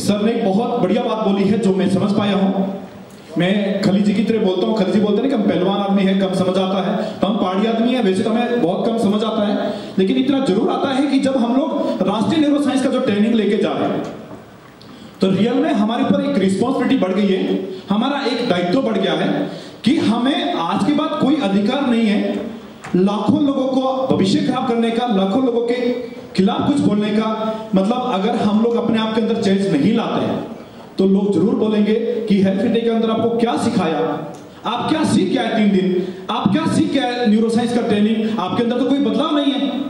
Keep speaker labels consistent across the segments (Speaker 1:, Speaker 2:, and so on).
Speaker 1: Sir ने एक बहुत बढ़िया बात बोली है जो मैं समझ पाया हूं। मैं खली जी की तरह बोलता हूं, खली जी बोलते हैं कि हम पहलवान आदमी है, कम समझ आता है, तो हम पहाड़ी आदमी है, वैसे तो हमें बहुत कम समझ आता है, लेकिन इतना जरूर आता है कि जब हम लोग राष्ट्रीय न्यूरो साइंस का जो ट्रेनिंग लेके जा रहे हैं तो रियल में हमारे ऊपर एक रिस्पॉन्सिबिलिटी बढ़ गई है, हमारा एक दायित्व बढ़ गया है कि हमें आज के बाद कोई अधिकार नहीं है लाखों लोगों को भविष्य खराब करने का, लाखों लोगों के खिलाफ कुछ बोलने का। मतलब अगर हम लोग अपने आप के अंदर चेंज नहीं लाते हैं तो लोग जरूर बोलेंगे कि हेल्थ इंडिया के अंदर आपको क्या सिखाया, आप क्या सीख के आए 3 दिन, आप क्या सीख के आए न्यूरो साइंस का ट्रेनिंग, आपके अंदर तो कोई बदलाव नहीं है।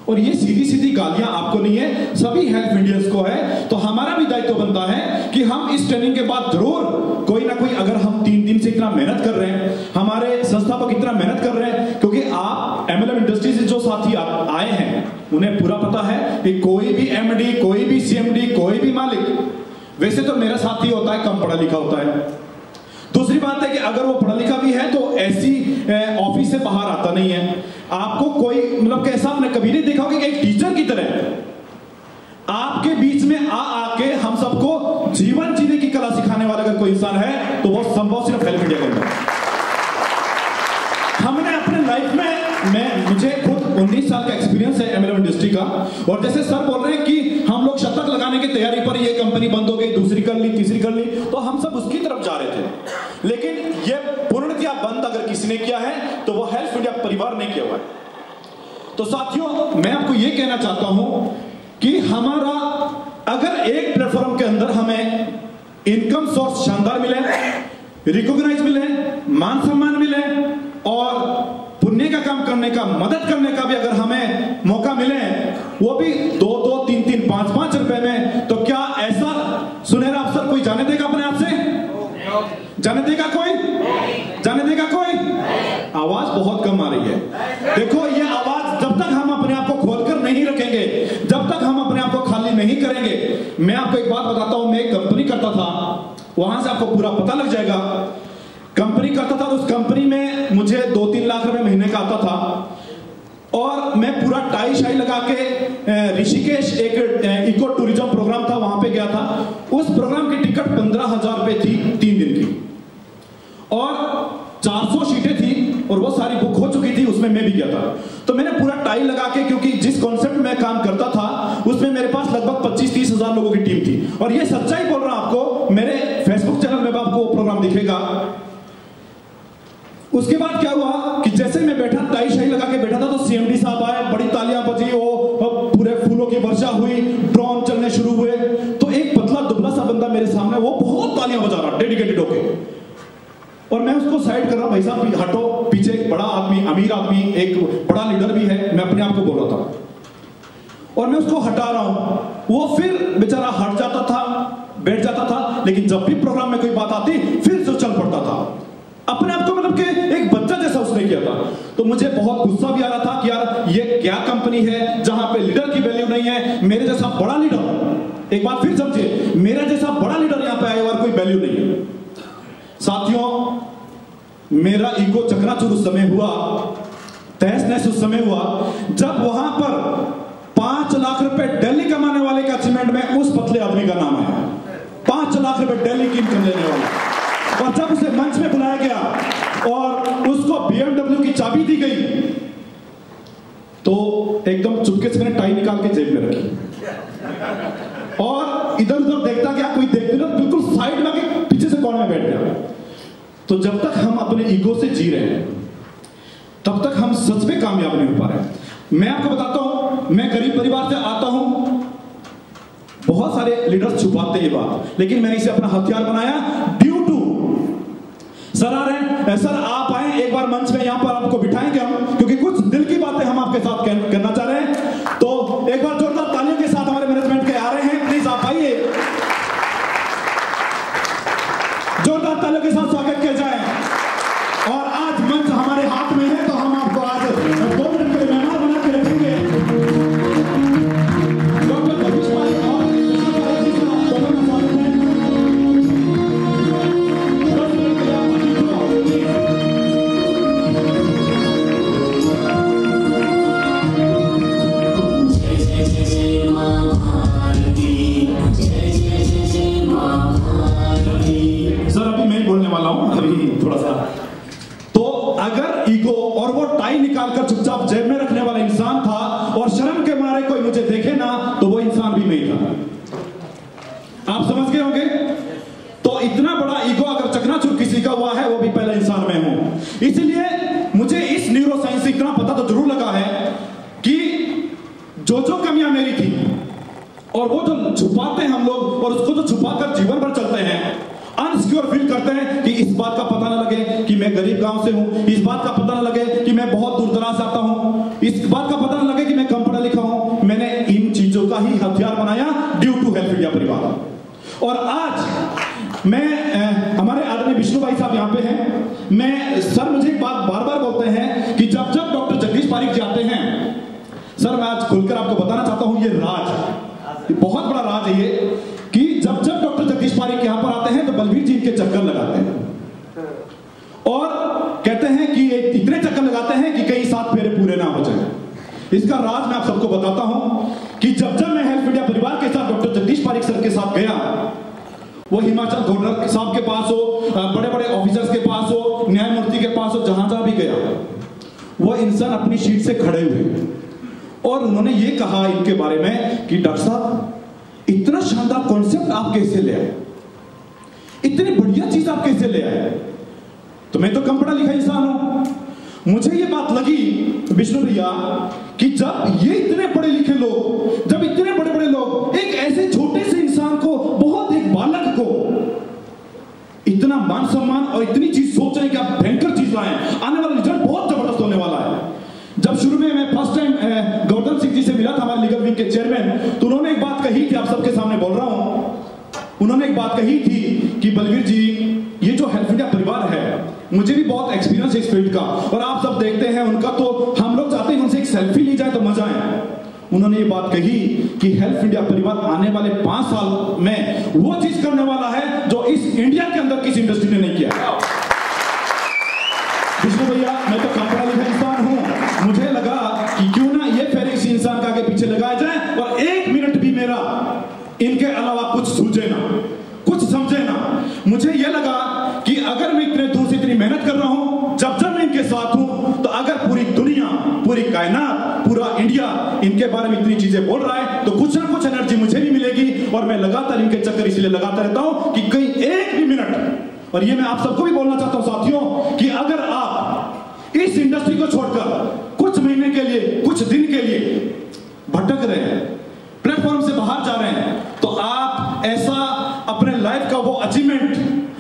Speaker 1: और ये सीधी सीधी गालियां आपको नहीं है, सभी हेल्थ इंडियंस को है। तो हमारा भी दायित्व बनता है कि हम इस ट्रेनिंग के बाद जरूर कोई ना कोई, अगर हम 3 दिन से इतना मेहनत कर रहे हैं, हमारे संस्थापक इतना मेहनत कर रहे हैं, क्योंकि आप MLM इंडस्ट्री से जो साथी आप आए हैं उन्हें पूरा पता है कि कोई भी MD, कोई भी CMD, कोई भी मालिक वैसे तो मेरा साथी होता है, कम पढ़ा लिखा होता है। दूसरी बात है कि अगर वो पढ़ा लिखा भी है तो ऐसी ऑफिस से बाहर आता नहीं है। आपको कोई मतलब कैसा आपने कभी नहीं देखा होगा कि एक टीचर की तरह आपके बीच में आके हम सबको जीवन जीने की कला सिखाने वाला अगर कोई इंसान है तो वो संभव सिर्फ हेल्थ इंडिया के अंदर। हमने अपने लाइफ में, मुझे खुद 19 साल का एक्सपीरियंस है MLM इंडस्ट्री का, और जैसे सर बोल रहे हैं कि हम लोग शतक लगाने की तैयारी पर, ये कंपनी बंद हो गई, दूसरी कर ली, तीसरी कर ली, तो हम सब उसकी तरफ जा रहे थे। लेकिन ये पूर्णतया बंद अगर किसी ने किया है तो वो हेल्थ इंडिया परिवार ने किया हुआ है। तो साथियों, मैं आपको ये कहना चाहता हूं कि हमारा अगर एक प्लेटफॉर्म के अंदर हमें इनकम सोर्स शानदार मिले, रिकॉग्नाइज मिले, मान सम्मान मिले और पुण्य का काम करने का, मदद करने का भी अगर हमें मौका मिले, वो भी 2-2, 3-3, 5-5 रुपए में, तो क्या ऐसा सुनहरा अवसर कोई जाने देगा अपने आप से? जाने देगा कोई? जाने देगा कोई? आवाज बहुत कम आ रही है। देखो, ये आवाज जब तक हम अपने आप को खोलकर नहीं रखेंगे, जब तक हम अपने आप को खाली नहीं करेंगे। मैं आपको एक बात बताता हूं, मैं एक कंपनी करता था, वहां से आपको पूरा पता लग जाएगा। कंपनी करता था, उस कंपनी में मुझे 2-3 लाख रुपए महीने का आता था और मैं पूरा टाई शाई लगा के ऋषिकेश एक इको टूरिज्म प्रोग्राम था, वहां पे गया था। उस प्रोग्राम की टिकट 15,000 रुपए थी 3 दिन की, और 400 सीटें थी और वो सारी बुक हो चुकी थी, उसमें मैं भी गया था। तो मैंने पूरा टाई लगा के, क्योंकि जिस कॉन्सेप्ट में काम करता था उसमें मेरे पास लगभग 25-30 हजार लोगों की टीम थी। और ये सच्चाई बोल रहा हूं आपको, मेरे फेसबुक चैनल में आपको प्रोग्राम दिखेगा। उसके बाद क्या हुआ कि जैसे मैं बैठा, टाई शाही लगा के बैठा था, तो CMD साहब आए, बड़ी तालियां बजी, वो पूरे फूलों की वर्षा हुई, ड्रोन चलने शुरू हुए। तो एक पतला दुबला सा बंदा मेरे सामने, वो बहुत तालियां बजा रहा, डेडिकेटेड होके, और मैं उसको साइड कर रहा, भाई साहब हटो पीछे, एक बड़ा आदमी, अमीर आदमी, एक बड़ा लीडर भी है, मैं अपने आप को बोल रहा था, और मैं उसको हटा रहा हूं। वो फिर बेचारा हट जाता था, बैठ जाता था, लेकिन जब भी प्रोग्राम में कोई बात आती फिर से चल पड़ता था अपने आप को, मतलब कि एक बच्चा जैसा उसने किया था। तो मुझे बहुत गुस्सा भी आ रहा था कि यार ये क्या कंपनी है जहां पे लीडर की वैल्यू नहीं है। मेरे जैसा बड़ा लीडर, एक बात फिर समझिए, मेरा जैसा बड़ा लीडर यहां पे आया और कोई वैल्यू नहीं है। साथियों, मेरा ईगो चकनाचूर उस समय हुआ, तहस नहस उस समय हुआ जब वहां पर 5 लाख रुपए डेली कमाने वाले का अचीवमेंट में उस पतले आदमी का नाम है। 5 लाख रुपए डेली की इनकम लेने वाला। और जब उसे मंच में बुलाया गया और उसको BMW की चाबी दी गई, तो एकदम चुपके से मैंने टाई निकाल के जेब में रखी और इधर उधर देखता गया, कोई देखते ना, बिल्कुल साइड में आके पीछे से कॉर्नर में बैठ गया। तो जब तक हम अपने ईगो से जी रहे हैं तब तक हम सच में कामयाब नहीं हो पा रहे। मैं आपको बताता हूं, मैं गरीब परिवार से आता हूं, बहुत सारे लीडर्स छुपाते ये बात, लेकिन मैंने इसे अपना हथियार बनाया। ड्यू टू सर आ रहे हैं, सर आप आए, एक बार मंच में यहां पर आपको बिठाएंगे हम, क्योंकि कुछ दिल की बातें हम आपके साथ करना चाह रहे हैं। तो एक बार जोरदार तालियों के साथ हमारे मैनेजमेंट के आ रहे हैं, प्लीज आप आइए, जोरदार तालियों के साथ स्वागत किया जाए। और आज मंच हमारे हाथ में है, तो हम आपको आज 2 मिनट के लिए मेहमान बना के रखेंगे। निकालकर चुपचाप जेब में रखने वाला इंसान था, और शर्म के मारे कोई मुझे देखे ना तो वो इंसान भी मैं ही था। आप समझ गए होंगे? तो इतना बड़ा ईगो अगर चकनाचूर किसी का हुआ है, वो भी पहला इंसान मैं हूं। इसलिए मुझे इस न्यूरोसाइंस से इतना पता तो जरूर लगा है कि जो कमियां मेरी थी, और वो जो छुपाते हैं हम लोग, और उसको जो छुपाकर जीवन भर चलते हैं, अनसिक्योर फील करते हैं कि इस बात का पता ना लगे कि मैं गरीब गांव से हूं, इस बात का पता ना लगे कि मैं बहुत दूर दराज से आता हूं, इस बात का पता ना लगे कि मैं कम पढ़ा लिखा हूं। मैंने इन चीजों का ही हथियार बनाया ड्यू टू हेल्प इंडिया परिवार। और आज मैं हमारे आदरणीय विष्णु भाई साहब यहाँ पे हैं। मैं सर मुझे एक बात बार बार बोलते हैं कि जब जब डॉक्टर जगदीश पारिक जी आते हैं, सर मैं आज खुलकर आपको बताना चाहता हूं, ये राज, ये बहुत बड़ा राज है ये, कि जब जब डॉक्टर जगदीश पारिक यहाँ पर आते हैं तो बलबीर जी इनके चक्कर लगाते हैं, और कहते हैं कि इतने चक्कर लगाते हैं कि कई 7 फेरे पूरे ना हो जाए। इसका राज मैं आप सबको बताता हूं कि जब जब मैं हेल्प इंडिया परिवार के साथ डॉक्टर जगदीश पारिक सर के साथ गया, वो हिमाचल गवर्नर साहब के पास हो, बड़े बड़े ऑफिसर्स के पास हो, न्यायमूर्ति के पास हो, जहां जहां भी गया, वो इंसान अपनी सीट से खड़े हुए और उन्होंने ये कहा इनके बारे में कि डॉक्टर साहब इतना शानदार कॉन्सेप्ट आप कैसे ले आए, इतनी बढ़िया चीज आप कैसे ले आए। तो मैं तो कम पढ़ा लिखा इंसान हूं, मुझे ये बात लगी विष्णु भैया कि जब ये इतने पढ़े लिखे लोग, जब इतने बड़े बड़े लोग एक ऐसे छोटे से इंसान को, बहुत एक बालक को इतना मान सम्मान और इतनी चीज सोच रहे कि आप भयंकर चीज लाएं, आने वाला रिजल्ट बहुत जबरदस्त होने वाला है। जब शुरू में मैं फर्स्ट टाइम गौतम सिंह जी से मिला था, हमारे लीगल विंग के चेयरमैन, तो उन्होंने एक बात कही थी, आप सबके सामने बोल रहा हूं, उन्होंने एक बात कही थी कि बलबीर जी ये जो हेल्प इंडिया परिवार है, मुझे भी बहुत एक्सपीरियंस है इस फील्ड का, और आप सब देखते हैं उनका, तो हम लोग चाहते हैं उनसे एक सेल्फी ली जाए तो मजा आए। उन्होंने ये बात कही कि हेल्प इंडिया परिवार आने वाले 5 साल में वो चीज करने वाला है जो इस इंडिया के अंदर किसी इंडस्ट्री ने नहीं किया। विष्णु भैया मैं तो कम पढ़ा लिखा इंसान हूं, मुझे लगा कि क्यों ना ये फेरे इस इंसान का आगे पीछे लगाया जाए और 1 मिनट भी मेरा इनके अलावा कुछ सूझे ना, कुछ समझे ना। मुझे ये लगा कि अगर मैं इतने दूर से इतनी मेहनत कर रहा हूं, जब जब मैं इनके साथ हूं, तो अगर पूरी दुनिया, पूरी कायनात, पूरा इंडिया इनके बारे में इतनी चीजें बोल रहा है, तो कुछ ना कुछ एनर्जी मुझे भी मिलेगी, और मैं लगातार इनके चक्कर इसलिए लगाता रहता हूं कि कहीं 1 भी मिनट, और ये मैं आप सबको भी बोलना चाहता हूं साथियों, कि अगर आप इस इंडस्ट्री को छोड़कर कुछ महीने के लिए, कुछ दिन के लिए भटक रहे हैं, प्लेटफॉर्म से बाहर जा रहे हैं, तो आप ऐसा अपने लाइफ का वो अचीवमेंट,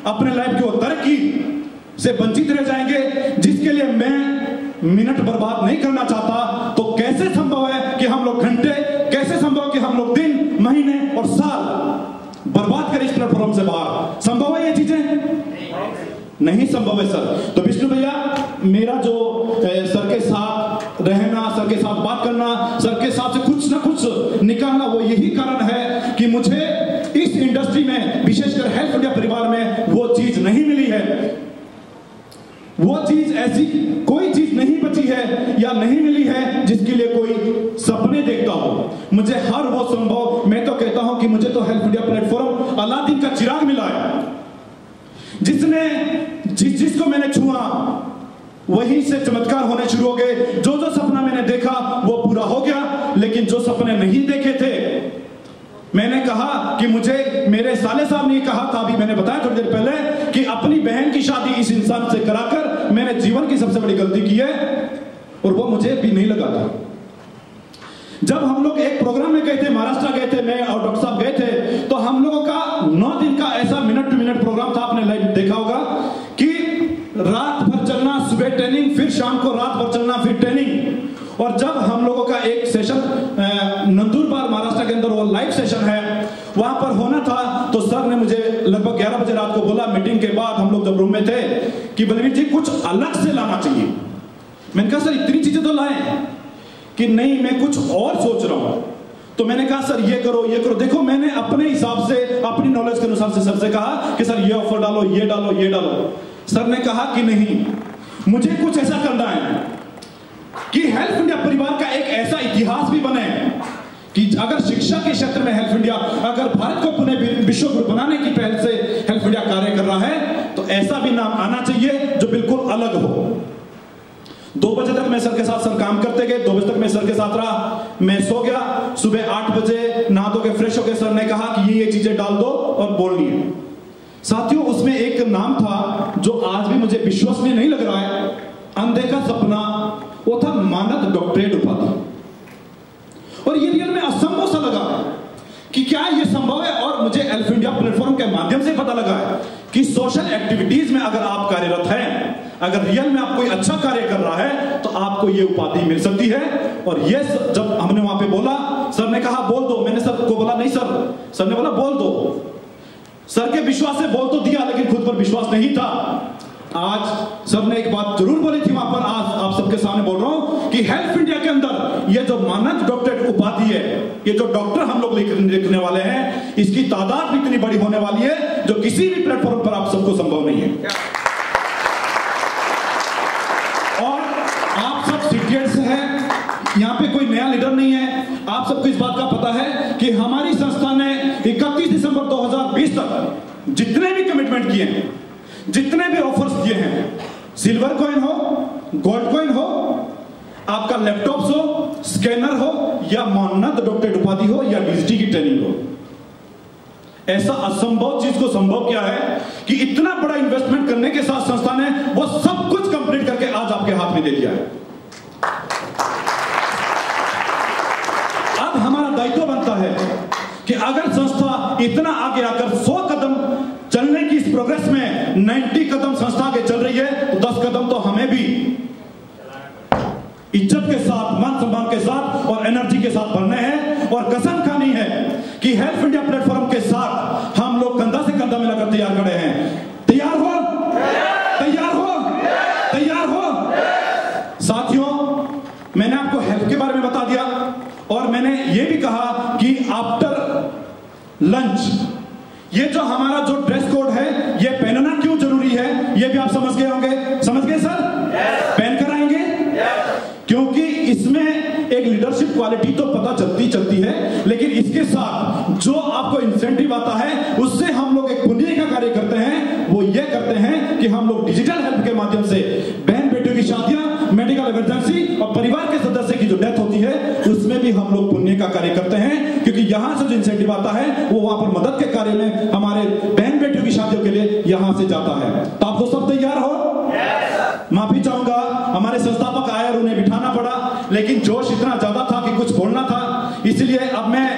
Speaker 1: अपने लाइफ की वो तरक्की से वंचित रह जाएंगे जिसके लिए मैं मिनट बर्बाद नहीं करना चाहता। तो कैसे संभव है कि हम लोग घंटे, कैसे संभव कि हम लोग दिन, महीने और साल बर्बाद करें इस प्लेटफॉर्म से बाहर? संभव है ये चीजें? नहीं संभव है सर। तो विष्णु भैया मेरा जो सर के साथ रहना, सर के साथ बात करना, सर के साथ से कुछ ना कुछ निकालना, वो यही कारण है कि मुझे इस इंडस्ट्री में, विशेषकर हेल्प इंडिया परिवार में, वो चीज नहीं मिली है। वो चीज, ऐसी कोई चीज नहीं बची है या नहीं मिली है जिसके लिए कोई सपने देखता हो। मुझे हर वो संभव, मैं तो कहता हूं कि मुझे तो हेल्प इंडिया प्लेटफॉर्म अलादीन का चिराग मिला है, जिसने जिसको मैंने छुआ वहीं से चमत्कार होने शुरू हो गए। जो जो सपना मैंने देखा वो पूरा हो गया, लेकिन जो सपने नहीं देखे थे, मैंने कहा कि मुझे मेरे साले साहब ने कहा था, अभी मैंने बताया थोड़ी देर पहले, कि अपनी बहन की शादी इस इंसान से कराकर मैंने जीवन की सबसे बड़ी गलती की है, और वो मुझे भी नहीं लगा था। जब हम लोग एक प्रोग्राम में गए थे, महाराष्ट्र गए थे, मैं और डॉक्टर साहब गए थे, तो हम लोगों का 9 दिन का ऐसा मिनट टू मिनट प्रोग्राम था, आपने लाइव देखा होगा, कि रात भर चलना, सुबह ट्रेनिंग, फिर शाम को रात भर चलना, फिर ट्रेनिंग। और जब हम लोगों का एक सेशन नंदुरबार महाराष्ट्र के अंदर, वो लाइव सेशन है, वहां पर होना था, तो सर ने मुझे लगभग 11 बजे रात को बोला, मीटिंग के बाद हम लोग जब रूम में थे, कि बलबीर जी कुछ अलग से लाना चाहिए। मैंने कहा सर इतनी चीजें तो लाएं, कि नहीं मैं कुछ और सोच रहा हूं। तो मैंने कहा सर ये करो, ये करो। देखो मैंने अपने हिसाब से, अपनी नॉलेज के अनुसार से सर से कहा कि सर ये ऑफर डालो, ये डालो, ये डालो। सर ने कहा कि नहीं, मुझे कुछ ऐसा करना है कि हेल्प इंडिया परिवार का एक ऐसा इतिहास भी बने कि अगर शिक्षा के क्षेत्र में हेल्प इंडिया, अगर भारत को पुनः विश्व गुरु बनाने की पहल से हेल्प इंडिया कार्य कर रहा है, तो ऐसा भी नाम आना चाहिए जो बिल्कुल अलग हो। 2 बजे तक मैं सर के साथ सर काम करते गए, 2 बजे तक मैं सर के साथ रहा, मैं सो गया। सुबह 8 बजे नहा धो के फ्रेश होके सर ने कहा कि ये चीजें डाल दो और बोलनी है। साथियों, उसमें एक नाम था जो आज भी मुझे विश्वसनीय नहीं लग रहा है, अनदेखा सपना, वो था मानद डॉक्टरेट उपाधि। और ये रियल में असंभव सा लगा कि क्या ये संभव है। और मुझे एल्फ इंडिया प्लेटफॉर्म के माध्यम से पता लगा है कि सोशल एक्टिविटीज में अगर आप कार्यरत हैं, अगर रियल में आप कोई अच्छा कार्य कर रहा है, तो आपको ये उपाधि मिल सकती है। और ये जब हमने वहां पे बोला, सर ने कहा बोल दो, मैंने सर को बोला नहीं सर, सर ने बोला बोल दो। सर के विश्वास से बोल तो दिया, लेकिन खुद पर विश्वास नहीं था। आज सर ने एक बात जरूर बोली थी वहां पर, आज आप सबके सामने बोल रहा हूं कि हेल्थ इंडिया के अंदर ये जो मानद डॉक्टरेट उपाधि है, ये जो डॉक्टर हम लोग लिखने वाले हैं, इसकी तादाद भी इतनी बड़ी होने वाली है जो किसी भी प्लेटफॉर्म पर आप सबको संभव नहीं है। और आप सब सीनियर्स हैं, यहां पे कोई नया लीडर नहीं है। आप सबको इस बात का पता है कि हमारी संस्था ने 31 दिसंबर 2020 तक जितने भी कमिटमेंट किए हैं, जितने भी ऑफर्स दिए हैं, सिल्वर कॉइन हो, गोल्ड कॉइन हो, आपका लैपटॉप हो, स्कैनर हो, या मानद डॉक्टरेट उपाधि हो, या डीजीटी की ट्रेनिंग हो, ऐसा असंभव चीज को संभव किया है कि इतना बड़ा इन्वेस्टमेंट करने के साथ संस्था ने वो सब कुछ कंप्लीट करके आज आपके हाथ में दे दिया है। अब हमारा दायित्व बनता है कि अगर संस्था इतना आगे आकर 100 कदम चलने की इस प्रोग्रेस में 90 कदम संस्था के चल रही है, तो 10 कदम तो हमें भी इज्जत के साथ, मान सम्मान के साथ और एनर्जी के साथ बढ़ने हैं। और कसम खानी है कि हेल्थ इंडिया प्लेटफॉर्म के साथ हम लोग कंधा से कंधा मिलाकर तैयार खड़े हैं। तैयार हो? तैयार हो? तैयार हो? साथियों, मैंने आपको हेल्थ के बारे में बता दिया और मैंने ये भी कहा कि आफ्टर लंच ये जो हमारा जो ड्रेस कोड है, ये पहनना क्यों जरूरी है, ये भी आप समझ गए होंगे। समझ गए सर? पहन कर आएंगे? क्योंकि इसमें एक लीडरशिप क्वालिटी तो पता चलती है, लेकिन इसके साथ जो आपको इंसेंटिव आता है, उससे हम लोग एक पुण्य का कार्य करते हैं। वो ये करते हैं कि हम लोग डिजिटल हेल्थ के माध्यम से बहन बेटियों की शादियां, मेडिकल इमरजेंसी और परिवार के सदस्य की जो डेथ होती है, उसमें भी हम लोग पुण्य का कार्य करते हैं। क्योंकि यहां से जो इंसेंटिव आता है वो वहां पर मदद के कार्य में, हमारे बहन बेटियों की शादियों के लिए यहां से जाता है। तो आप तो सब तैयार हो? माफी चाहूंगा, हमारे संस्थापक आए और उन्हें बिठाना पड़ा, लेकिन जोश इतना ज्यादा था कि कुछ बोलना था, इसलिए अब मैं